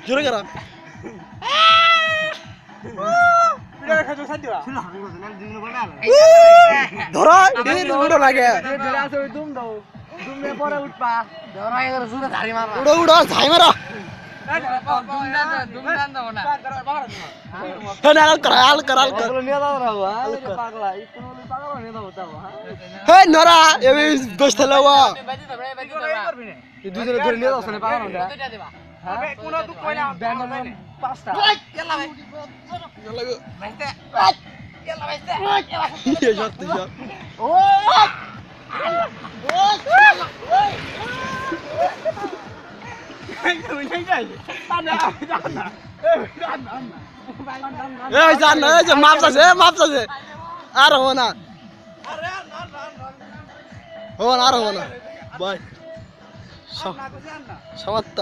জোরে করা ধরো উড়ো লাগে উড়ো উড়ো ঝাই মারো নরা গোস থাকলে দুজনে ধরে নিয়ে যাচ্ছে না পাগল না মাপছে আর হবো না আর হবো না ভাই সমাপ্ত